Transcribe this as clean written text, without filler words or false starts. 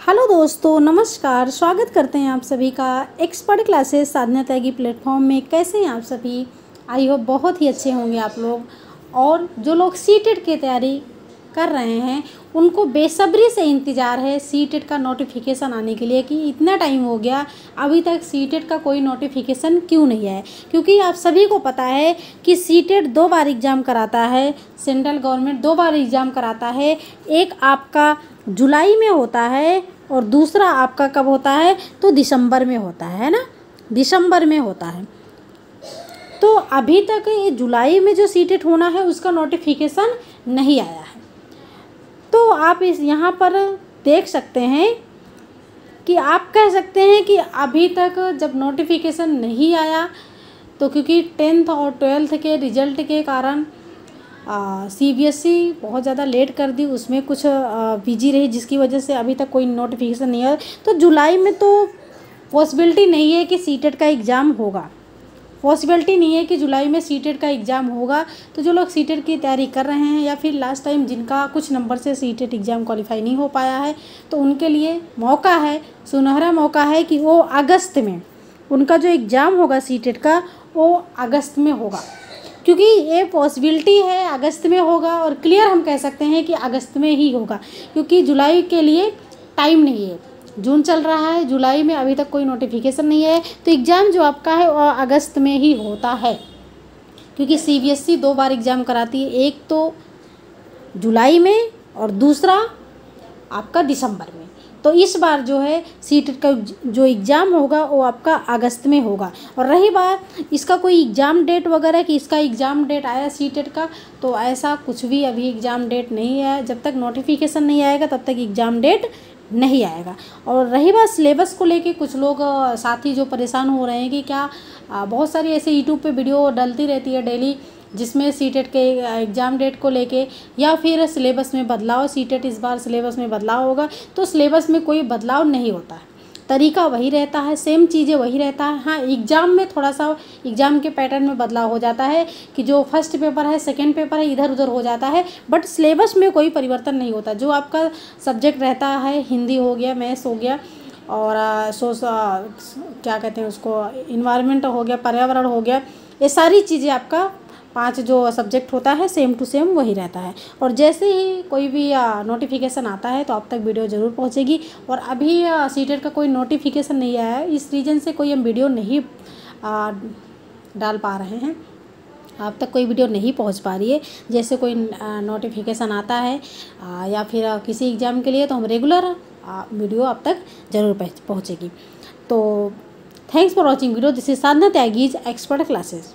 Hello दोस्तों, नमस्कार। स्वागत करते हैं आप सभी का एक्सपर्ट क्लासेस साधना त्यागी प्लेटफॉर्म में। कैसे हैं आप सभी? आई होप बहुत ही अच्छे होंगे आप लोग। और जो लोग सीटेट की तैयारी कर रहे हैं उनको बेसब्री से इंतज़ार है सीटेट का नोटिफिकेशन आने के लिए कि इतना टाइम हो गया अभी तक सीटेट का कोई नोटिफिकेशन क्यों नहीं है। क्योंकि आप सभी को पता है कि सीटेट 2 बार एग्ज़ाम कराता है, सेंट्रल गवर्नमेंट 2 बार एग्ज़ाम कराता है। एक आपका जुलाई में होता है और दूसरा आपका कब होता है तो दिसंबर में होता है ना, दिसंबर में होता है। तो अभी तक ये जुलाई में जो सीटेट होना है उसका नोटिफिकेशन नहीं आया है। तो आप इस यहाँ पर देख सकते हैं कि आप कह सकते हैं कि अभी तक जब नोटिफिकेशन नहीं आया तो क्योंकि 10th और 12th के रिजल्ट के कारण सीबीएसई बहुत ज़्यादा लेट कर दी, उसमें कुछ बिजी रही जिसकी वजह से अभी तक कोई नोटिफिकेशन नहीं आया। तो जुलाई में तो पॉसिबिलिटी नहीं है कि सीटेट का एग्ज़ाम होगा, पॉसिबिलिटी नहीं है कि जुलाई में सीटेट का एग्ज़ाम होगा। तो जो लोग सीटेट की तैयारी कर रहे हैं या फिर लास्ट टाइम जिनका कुछ नंबर से सीटेट एग्ज़ाम क्वालिफाई नहीं हो पाया है तो उनके लिए मौका है, सुनहरा मौका है कि वो अगस्त में उनका जो एग्ज़ाम होगा सीटेट का वो अगस्त में होगा। क्योंकि ये पॉसिबिलिटी है अगस्त में होगा और क्लियर हम कह सकते हैं कि अगस्त में ही होगा, क्योंकि जुलाई के लिए टाइम नहीं है। जून चल रहा है, जुलाई में अभी तक कोई नोटिफिकेशन नहीं है। तो एग्ज़ाम जो आपका है वो अगस्त में ही होता है, क्योंकि सीबीएसई 2 बार एग्ज़ाम कराती है, एक तो जुलाई में और दूसरा आपका दिसंबर में। तो इस बार जो है सीटेट का जो एग्ज़ाम होगा वो आपका अगस्त में होगा। और रही बात इसका कोई एग्ज़ाम डेट वगैरह कि इसका एग्ज़ाम डेट आया सीटेट का, तो ऐसा कुछ भी अभी एग्ज़ाम डेट नहीं है। जब तक नोटिफिकेशन नहीं आएगा तब तक एग्ज़ाम डेट नहीं आएगा। और रही बात सिलेबस को लेके, कुछ लोग साथी जो परेशान हो रहे हैं कि क्या बहुत सारी ऐसे यूट्यूब पे वीडियो डलती रहती है डेली जिसमें सीटेट के एग्ज़ाम डेट को लेके या फिर सिलेबस में बदलाव, सीटेट इस बार सिलेबस में बदलाव होगा। तो सिलेबस में कोई बदलाव नहीं होता है, तरीका वही रहता है, सेम चीज़ें वही रहता है। हाँ, एग्ज़ाम में थोड़ा सा एग्ज़ाम के पैटर्न में बदलाव हो जाता है कि जो फर्स्ट पेपर है सेकंड पेपर है इधर उधर हो जाता है, बट सिलेबस में कोई परिवर्तन नहीं होता। जो आपका सब्जेक्ट रहता है, हिंदी हो गया, मैथ्स हो गया और क्या कहते हैं उसको, इन्वायरमेंट हो गया, पर्यावरण हो गया, ये सारी चीज़ें आपका 5 जो सब्जेक्ट होता है सेम टू सेम वही रहता है। और जैसे ही कोई भी नोटिफिकेशन आता है तो आप तक वीडियो ज़रूर पहुंचेगी। और अभी सीटेट का कोई नोटिफिकेशन नहीं आया है, इस रीज़न से कोई हम वीडियो नहीं डाल पा रहे हैं, आप तक कोई वीडियो नहीं पहुंच पा रही है। जैसे कोई नोटिफिकेशन आता है या फिर किसी एग्ज़ाम के लिए तो हम रेगुलर वीडियो आप तक ज़रूर पहुँचेगी। तो thanks for watching video. This is Sadhana Tyagi's expert classes.